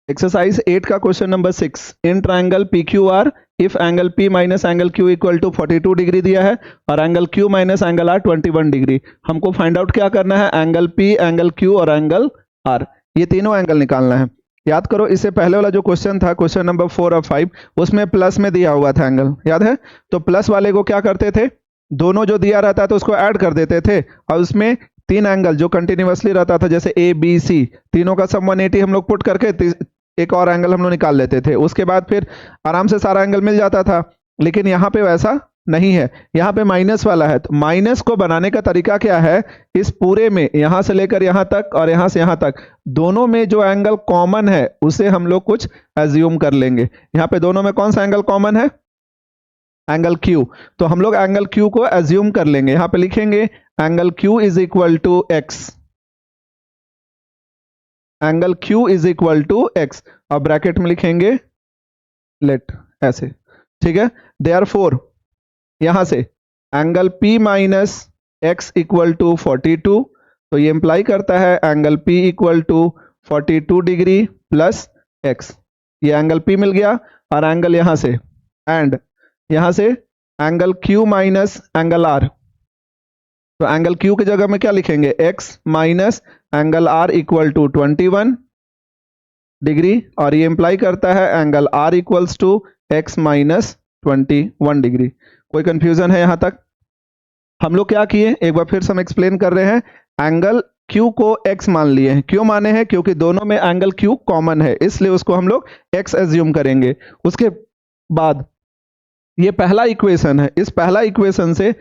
Exercise 8 का question number 6, in triangle P Q R if angle P minus angle Q equal to 42 degree दिया है और angle Q minus angle R 21 degree. हमको find out क्या करना है, angle P, angle Q और angle R, ये तीनों एंगल निकालना है। याद करो, इससे पहले वाला जो क्वेश्चन था, क्वेश्चन नंबर 4 और 5, उसमें प्लस में दिया हुआ था एंगल, याद है? तो प्लस वाले को क्या करते थे, दोनों जो दिया रहता है तो उसको ऐड कर देते थे, और उसमें तीन एंगल जो कंटिन्यूअसली रहता था, जैसे ए बी सी, तीनों का सम 180 हम लोग पुट करके एक और एंगल हम लोग निकाल लेते थे। उसके बाद फिर आराम से सारा एंगल मिल जाता था। लेकिन यहाँ पे वैसा नहीं है, यहाँ पे माइनस वाला है। तो माइनस को बनाने का तरीका क्या है, इस पूरे में यहां से लेकर यहां तक और यहां से यहां तक दोनों में जो एंगल कॉमन है उसे हम लोग कुछ एज्यूम कर लेंगे। यहाँ पे दोनों में कौन सा एंगल कॉमन है, एंगल क्यू। तो हम लोग एंगल क्यू को एज्यूम कर लेंगे। यहाँ पे लिखेंगे angle Q is equal to x, angle Q is equal to x, और ब्रैकेट में लिखेंगे लेट, ऐसे, ठीक है। देयरफॉर यहां से angle P minus x equal to 42, तो ये इंप्लाई करता है angle P equal to 42 degree plus x. ये एंगल P मिल गया, और एंगल यहां से, एंड यहां से angle Q minus angle R, तो एंगल Q की जगह में क्या लिखेंगे, x minus angle R equal to 21 degree, और ये इंप्लाई करता है angle R equals to x minus 21 degree. कोई कंफ्यूजन है यहां तक? हम लोग क्या किए, एक बार फिर से हम एक्सप्लेन कर रहे हैं। एंगल Q को x मान लिए हैं। क्यों माने हैं, क्योंकि दोनों में एंगल Q कॉमन है, इसलिए उसको हम लोग x एज्यूम करेंगे। उसके बाद ये पहला इक्वेशन है, इस पहला इक्वेशन से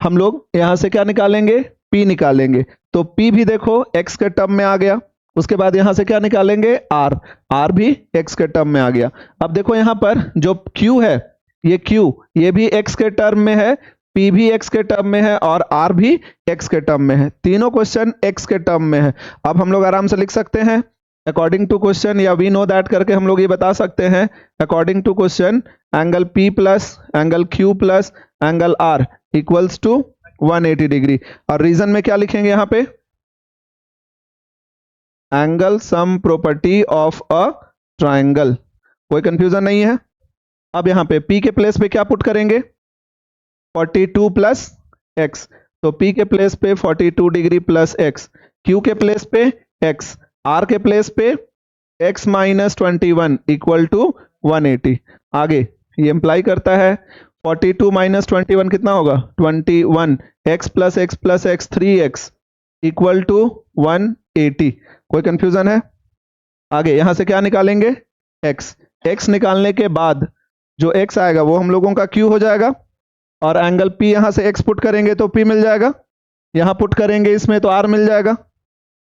हम लोग यहां से क्या निकालेंगे, P निकालेंगे। तो P भी देखो x के टर्म में आ गया। उसके बाद यहां से क्या निकालेंगे, R भी x के टर्म में आ गया। अब देखो यहां पर जो Q है, ये Q, ये भी x के टर्म में है, P भी x के टर्म में है, और R भी x के टर्म में है। तीनों क्वेश्चन x के टर्म में है। अब हम लोग आराम से लिख सकते हैं अकॉर्डिंग टू क्वेश्चन, या वी नो दैट करके हम लोग ये बता सकते हैं according to question angle P plus angle Q plus angle R equals to 180 degree. और रीजन में क्या लिखेंगे, यहां पे angle sum property of a triangle. कोई कंफ्यूजन नहीं है? अब यहां पे P के प्लेस पे क्या पुट करेंगे, 42 प्लस एक्स, तो P के प्लेस पे 42 डिग्री प्लस एक्स, Q के प्लेस पे x, R के प्लेस पे x माइनस 21 इक्वल टू 180। आगे ये इंप्लाई करता है 42 माइनस 21 कितना होगा, 21, x plus x 3x equal to 180। कोई कंफ्यूजन है? आगे यहां से क्या निकालेंगे, x निकालने के बाद जो x आएगा वो हम लोगों का q हो जाएगा, और एंगल P यहां से x पुट करेंगे तो P मिल जाएगा, यहां पुट करेंगे इसमें तो R मिल जाएगा।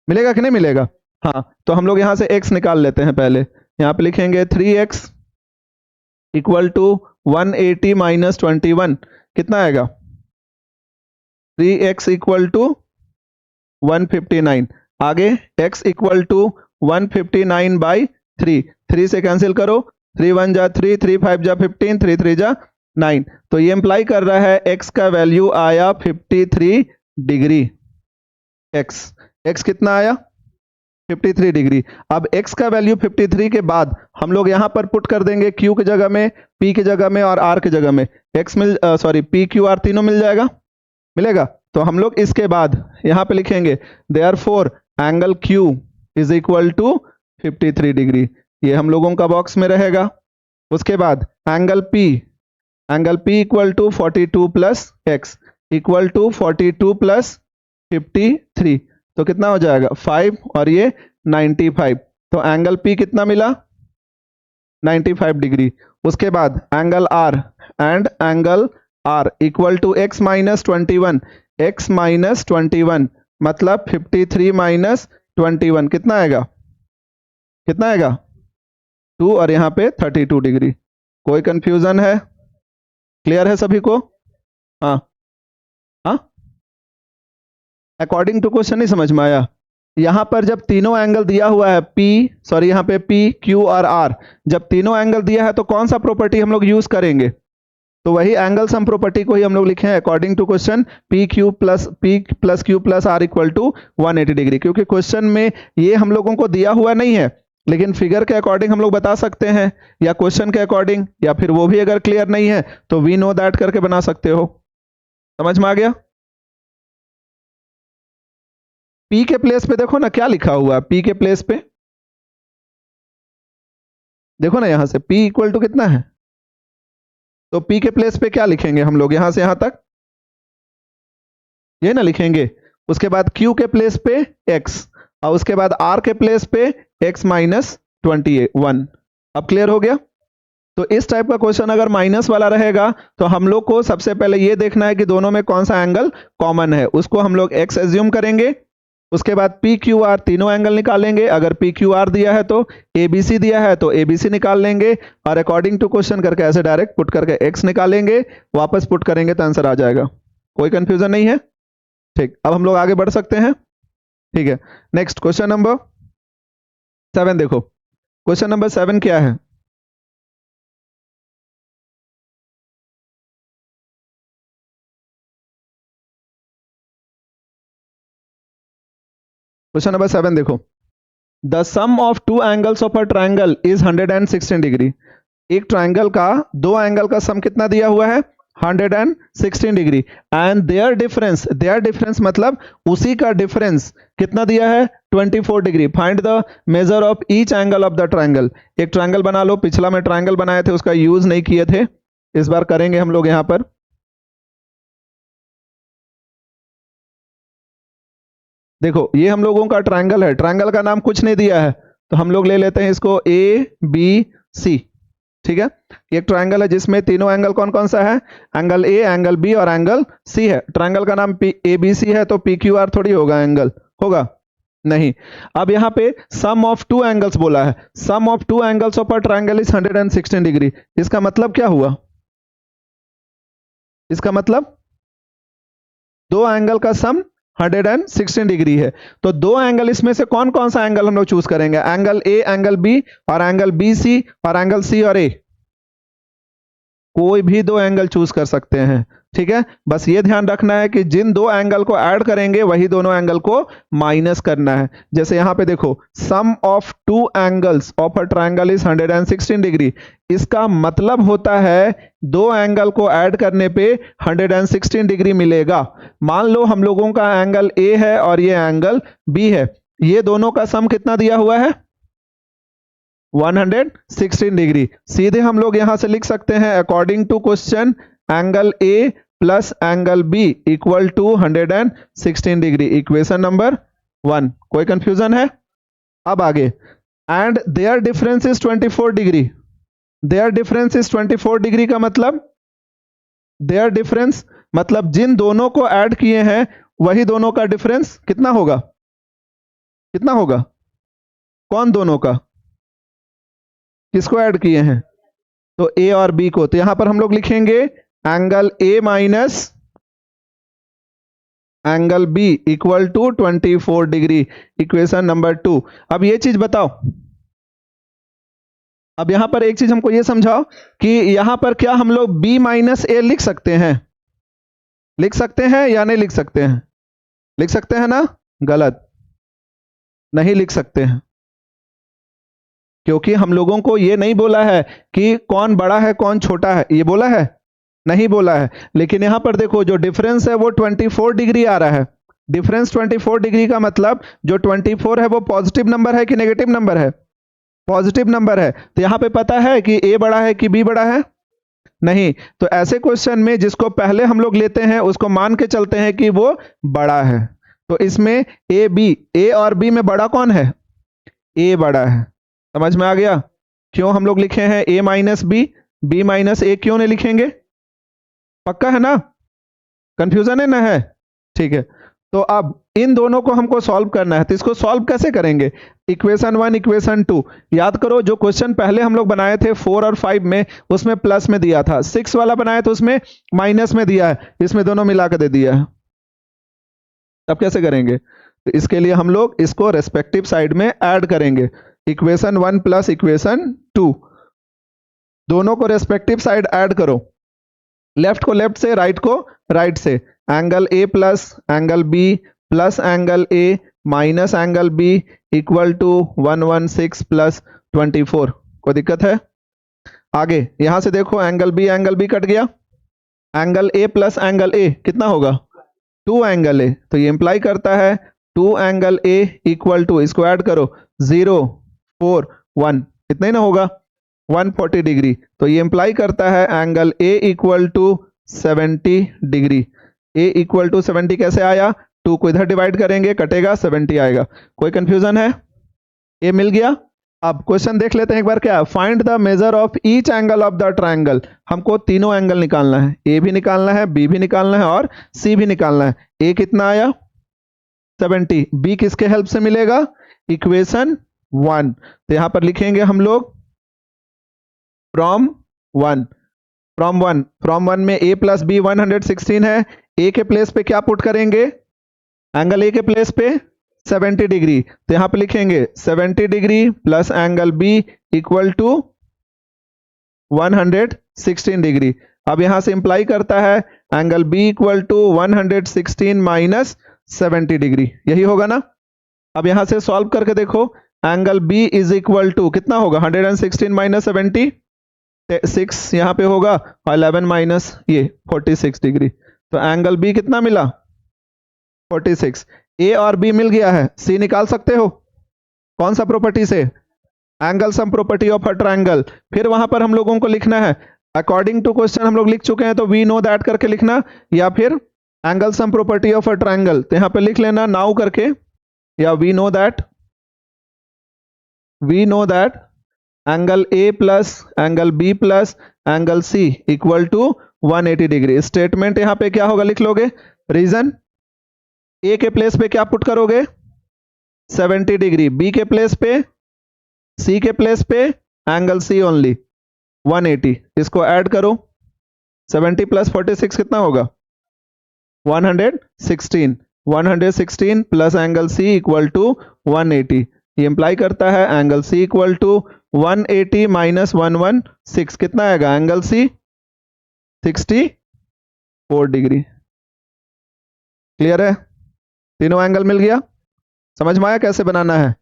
मिलेगा कि नहीं मिलेगा? हाँ, तो हम लोग यहां से x निकाल लेते हैं। पहले यहां पे लिखेंगे 3x इक्वल टू 180 माइनस 21 कितना आएगा, 3x इक्वल टू 159। आगे x इक्वल टू 159 बाई 3 से कैंसिल करो, 3 1 जा 3, 3 5 जा 15, 3 3 जा 9। तो ये इंप्लाई कर रहा है x का वैल्यू आया 53 डिग्री। x कितना आया, 53 डिग्री। अब x का वैल्यू 53 के बाद हम लोग यहां पर पुट कर देंगे q की जगह में, p की जगह में और r की जगह में। p q r तीनों मिल जाएगा, मिलेगा। तो हम लोग इसके बाद यहां पे लिखेंगे therefore angle q is equal to 53 degree, ये हम लोगों का बॉक्स में रहेगा। उसके बाद angle p equal to 42 plus x equal to 42 plus 53, तो कितना हो जाएगा 5, और ये 95। तो एंगल P कितना मिला, 95 डिग्री। उसके बाद angle R, and angle R equal to x minus 21 मतलब 53 माइनस 21 कितना आएगा, 2, और यहाँ पे 32 डिग्री। कोई कंफ्यूजन है? क्लियर है सभी को? हाँ, अकॉर्डिंग टू क्वेश्चन नहीं समझ में आया? यहां पर जब तीनों एंगल दिया हुआ है यहाँ पे P, Q और R, जब तीनों एंगल दिया है तो कौन सा प्रॉपर्टी हम लोग यूज करेंगे, तो वही एंगल सम प्रॉपर्टी को ही हम लोग लिखे हैं according to question P plus Q plus R equal to 180 degree. क्योंकि क्वेश्चन में ये हम लोगों को दिया हुआ नहीं है, लेकिन फिगर के अकॉर्डिंग हम लोग बता सकते हैं, या क्वेश्चन के अकॉर्डिंग, या फिर वो भी अगर क्लियर नहीं है तो वी नो दैट करके बना सकते हो। समझ में आ गया? पी के प्लेस पे देखो ना क्या लिखा हुआ है, पी के प्लेस पे देखो ना, यहां से पी इक्वल टू कितना है, तो पी के प्लेस पे क्या लिखेंगे हम लोग, यहां से यहां तक ये ना लिखेंगे। उसके बाद क्यू के प्लेस पे एक्स, और उसके बाद आर के प्लेस पे एक्स माइनस 21। अब क्लियर हो गया? तो इस टाइप का क्वेश्चन अगर माइनस वाला रहेगा तो हम लोग को सबसे पहले ये देखना है कि दोनों में कौन सा एंगल कॉमन है, उसको हम लोग एक्स एज्यूम करेंगे। उसके बाद पी क्यू आर तीनों एंगल निकालेंगे, अगर पी क्यू आर दिया है तो एबीसी दिया है तो एबीसी निकाल लेंगे, और अकॉर्डिंग टू क्वेश्चन करके ऐसे डायरेक्ट पुट करके एक्स निकालेंगे, वापस पुट करेंगे तो आंसर आ जाएगा। कोई कंफ्यूजन नहीं है? ठीक, अब हम लोग आगे बढ़ सकते हैं। ठीक है, नेक्स्ट क्वेश्चन नंबर 7 देखो। क्वेश्चन नंबर 7 क्या है? क्वेश्चन नंबर 7 देखो। The sum of two angles of a triangle is 116 degree. एक ट्राइंगल का दो एंगल का सम कितना दिया हुआ है? 116 डिग्री। एंड देयर डिफरेंस मतलब उसी का डिफरेंस कितना दिया है? 24 degree. Find the measure of each angle of the triangle. एक ट्राइंगल बना लो, पिछला में ट्राइंगल बनाए थे उसका यूज नहीं किए थे, इस बार करेंगे हम लोग यहां पर। देखो ये हम लोगों का ट्राइंगल है, ट्राइंगल का नाम कुछ नहीं दिया है, तो हम लोग ले लेते हैं इसको ए बी सी। ठीक है, एक ट्राइंगल है जिसमें तीनों एंगल कौन कौन सा है? एंगल ए, एंगल बी और एंगल सी है। ट्राइंगल का नाम ए बी सी है, तो पी क्यू आर थोड़ी होगा, एंगल होगा नहीं। अब यहाँ पे सम ऑफ टू एंगल्स बोला है, sum of two angles of a triangle is 116 degree. इसका मतलब क्या हुआ? इसका मतलब दो एंगल का सम 116 डिग्री है, तो दो एंगल इसमें से कौन कौन सा एंगल हम लोग चूज करेंगे? एंगल ए, एंगल बी, और एंगल बी सी, और एंगल सी और ए। कोई भी दो एंगल चूज कर सकते हैं। ठीक है, बस ये ध्यान रखना है कि जिन दो एंगल को ऐड करेंगे वही दोनों एंगल को माइनस करना है। जैसे यहां पे देखो, sum of two angles of a triangle is 116 degree. इसका मतलब होता है दो एंगल को ऐड करने पे 116 डिग्री मिलेगा। मान लो हम लोगों का एंगल ए है और ये एंगल बी है, ये दोनों का सम कितना दिया हुआ है? 116 डिग्री। सीधे हम लोग यहां से लिख सकते हैं according to question, angle A plus angle B equal to 116 degree. Equation number 1। कोई कंफ्यूजन है? अब आगे, and their difference is 24 degree. Their difference is 24 degree का मतलब, देयर डिफरेंस मतलब जिन दोनों को ऐड किए हैं वही दोनों का डिफरेंस कितना होगा? कितना होगा? कौन दोनों का? किसको ऐड किए हैं? तो ए और बी को। तो यहां पर हम लोग लिखेंगे angle A minus angle B equal to 24 degree. Equation number 2। अब ये चीज बताओ, अब यहां पर एक चीज हमको ये समझाओ कि यहां पर क्या हम लोग बी माइनस ए लिख सकते हैं? लिख सकते हैं या नहीं लिख सकते हैं? लिख सकते हैं ना? गलत, नहीं लिख सकते हैं, क्योंकि हम लोगों को ये नहीं बोला है कि कौन बड़ा है कौन छोटा है, ये बोला है? नहीं बोला है। लेकिन यहां पर देखो जो डिफरेंस है वो 24 डिग्री आ रहा है। डिफरेंस 24 डिग्री का मतलब जो 24 है वो पॉजिटिव नंबर है कि नेगेटिव नंबर है? पॉजिटिव नंबर है। तो यहां पे पता है कि ए बड़ा है कि बी बड़ा है? नहीं। तो ऐसे क्वेश्चन में जिसको पहले हम लोग लेते हैं उसको मान के चलते हैं कि वो बड़ा है। तो इसमें ए बी, ए और बी में बड़ा कौन है? ए बड़ा है। समझ में आ गया क्यों हम लोग लिखे हैं ए माइनस बी, बी माइनस ए क्यों नहीं लिखेंगे? पक्का है ना? कंफ्यूजन है ना? है, ठीक है। तो अब इन दोनों को हमको सॉल्व करना है, तो इसको सॉल्व कैसे करेंगे? इक्वेशन 1 इक्वेशन 2 याद करो। जो क्वेश्चन पहले हम लोग बनाए थे 4 और 5 में, उसमें प्लस में दिया था, 6 वाला बनाया तो उसमें माइनस में दिया है, इसमें दोनों मिला के दे दिया है। अब कैसे करेंगे? तो इसके लिए हम लोग इसको रेस्पेक्टिव साइड में ऐड करेंगे। इक्वेशन 1 प्लस इक्वेशन 2, दोनों को रेस्पेक्टिव साइड ऐड करो। लेफ्ट को लेफ्ट से, राइट को राइट से। Angle A plus angle B plus angle A minus angle B equal to 116 plus 24। कोई दिक्कत है? आगे यहां से देखो, एंगल बी कट गया, angle A plus angle A कितना होगा? 2 एंगल ए। तो ये इंप्लाई करता है 2 एंगल ए इक्वल टू, इसको ऐड करो, 0 4 1, इतना ही ना होगा, 140 डिग्री। तो ये इंप्लाई करता है angle A equal to 70 degree. A equal to 70 कैसे आया? 2 को इधर डिवाइड करेंगे, कटेगा, 70 आएगा। कोई कंफ्यूजन है? ए मिल गया। अब क्वेश्चन देख लेते हैं एक बार, क्या? Find the measure of each angle of the triangle. हमको तीनों एंगल निकालना है, ए भी निकालना है, बी भी निकालना है और सी भी निकालना है। ए कितना आया? 70। बी किसके हेल्प से मिलेगा? इक्वेशन 1। तो यहां पर लिखेंगे हम लोग फ्रॉम 1। फ्रॉम 1 में a प्लस बी 116 है। ए के प्लेस पे क्या पुट करेंगे? एंगल ए के प्लेस पे 70 डिग्री। तो यहां पे लिखेंगे 70 degree plus angle B equal to 116 degree. अब यहां से इंप्लाई करता है angle B equal to 116 minus 70 degree, यही होगा ना? अब यहां से सॉल्व करके देखो, angle B is equal to कितना होगा? 116 माइनस 70, 6 यहां पे होगा, और 11 माइनस ये 46 डिग्री। तो एंगल बी कितना मिला? 46। ए और बी मिल गया है, सी निकाल सकते हो। कौन सा प्रॉपर्टी से? Angle sum property of a triangle. फिर वहां पर हम लोगों को लिखना है अकॉर्डिंग टू क्वेश्चन, हम लोग लिख चुके हैं, तो वी नो दैट करके लिखना, या फिर angle sum property of a triangle, तो यहां पे लिख लेना नाउ करके, या we know that angle A plus angle B plus angle C equal to 180 degree. Statement यहां पे क्या होगा लिख लोगे? रीजन, ए के प्लेस पे क्या पुट करोगे? 70 डिग्री, बी के प्लेस पे, सी के प्लेस पे एंगल सी ओनली 180। इसको ऐड करो, 70 प्लस 46 कितना होगा? 116 plus angle C equal to 180। ये इंप्लाई करता है angle C equal to 180 minus 116 कितना आएगा? Angle C 64 degree. क्लियर है? तीनों एंगल मिल गया। समझ में आया कैसे बनाना है?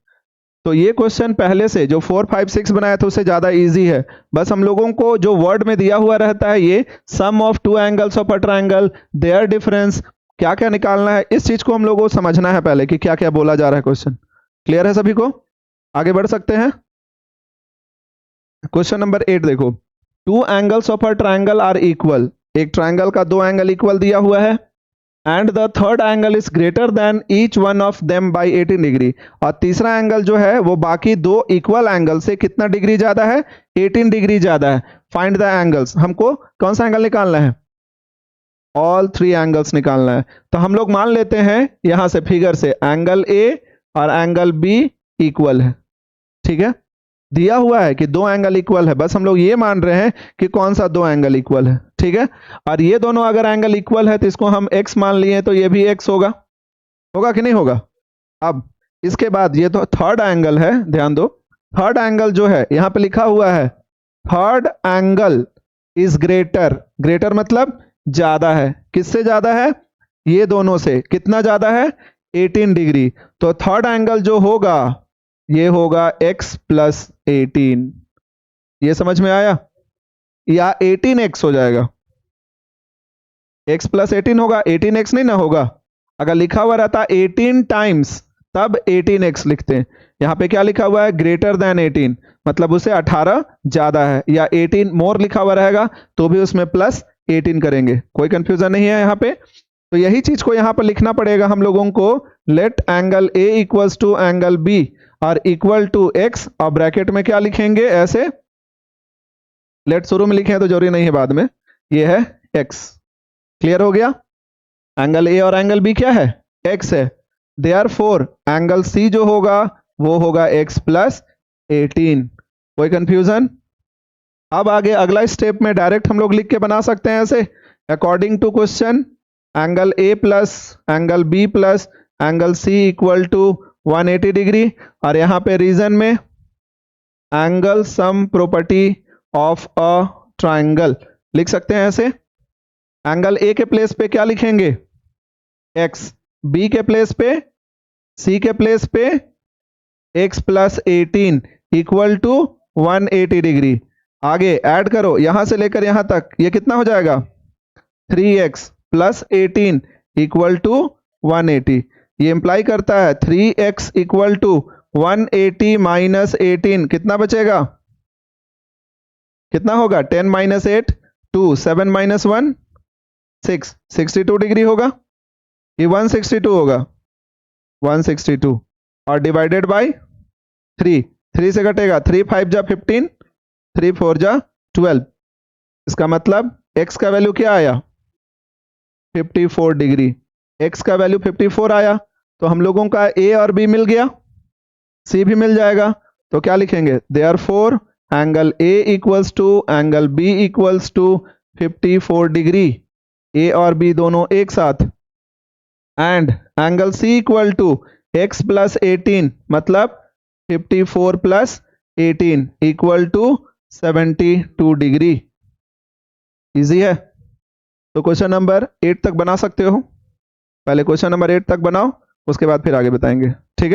तो ये क्वेश्चन पहले से जो 4 5 6 बनाया था उससे ज्यादा इजी है। बस हम लोगों को जो वर्ड में दिया हुआ रहता है, ये sum of 2 angles of a triangle, their difference, क्या क्या निकालना है, इस चीज को हम लोगों को समझना है पहले कि क्या क्या बोला जा रहा है क्वेश्चन। क्लियर है सभी को? आगे बढ़ सकते हैं। क्वेश्चन नंबर 8 देखो, 2 angles of a triangle are equal. एक ट्रायंगल का 2 एंगल इक्वल दिया हुआ है, and the third angle is greater than each one of them by 18 degree. और तीसरा एंगल जो है वो बाकी 2 इक्वल एंगल से कितना डिग्री ज्यादा है? 18 डिग्री ज्यादा है। Find the angles. हमको कौन सा एंगल निकालना है? ऑल 3 एंगल्स निकालना है। तो हम लोग मान लेते हैं यहां से फिगर से एंगल ए और एंगल बी इक्वल है। ठीक है, दिया हुआ है कि 2 एंगल इक्वल है, बस हम लोग ये मान रहे हैं कि कौन सा 2 एंगल इक्वल है। ठीक है, और ये दोनों अगर एंगल इक्वल है तो इसको हम x मान लिए, तो ये भी x होगा कि नहीं होगा? अब इसके बाद ये तो थर्ड एंगल है, ध्यान दो, थर्ड एंगल जो है यहां पे लिखा हुआ है थर्ड एंगल इज ग्रेटर मतलब ज्यादा है। किससे ज्यादा है? ये दोनों से। कितना ज्यादा है? 18 डिग्री। तो थर्ड एंगल जो होगा ये होगा x प्लस 18। ये समझ में आया? या 18x हो जाएगा, x प्लस 18 होगा, 18x नहीं ना होगा। अगर लिखा हुआ रहता 18 टाइम्स तब 18x लिखते हैं। यहां पे क्या लिखा हुआ है? ग्रेटर देन 18, मतलब उसे 18 ज्यादा है, या 18 मोर लिखा हुआ रहेगा तो भी उसमें प्लस 18 करेंगे। कोई कंफ्यूजन नहीं है यहां पे? तो यही चीज को यहां पर लिखना पड़ेगा हम लोगों को। Let angle A equals to angle B और इक्वल टू x, और ब्रैकेट में क्या लिखेंगे? ऐसे लेट शुरू में लिखे हैं तो जरूरी नहीं है बाद में, ये है x। क्लियर हो गया? एंगल ए और एंगल बी क्या है? x है। देयरफॉर एंगल सी जो होगा वो होगा x प्लस 18। कोई कंफ्यूजन? अब आगे अगला स्टेप में डायरेक्ट हम लोग लिख के बना सकते हैं ऐसे, according to question angle A plus angle B plus angle C equal to 180 degree, और यहां पे रीजन में angle sum property of a triangle लिख सकते हैं ऐसे। एंगल ए के प्लेस पे क्या लिखेंगे? x, बी के प्लेस पे सी के प्लेस पे x plus 18 equal to 180 degree. आगे ऐड करो यहां से लेकर यहां तक, ये कितना हो जाएगा 3x प्लस 18 इक्वल टू 180। ये इंप्लाई करता है 3x इक्वल टू 180 माइनस 18 कितना बचेगा, कितना होगा 10 माइनस 8 2 7 माइनस 1 6 62 डिग्री होगा, ये 162 होगा 162 और डिवाइडेड बाय 3 3 से घटेगा 3 5 जा 15 3 4 जा 12। इसका मतलब x का वैल्यू क्या आया 54 डिग्री। x का वैल्यू 54 आया तो हम लोगों का a और b मिल गया, c भी मिल जाएगा। तो क्या लिखेंगे therefore angle a equals to angle b equals to 54 degree, a और b दोनों एक साथ, and angle c equal to x plus 18 मतलब 54 plus 18 equal to 72 degree. Easy है। तो क्वेश्चन नंबर 8 तक बना सकते हो, पहले क्वेश्चन नंबर 8 तक बनाओ, उसके बाद फिर आगे बताएंगे, ठीक है।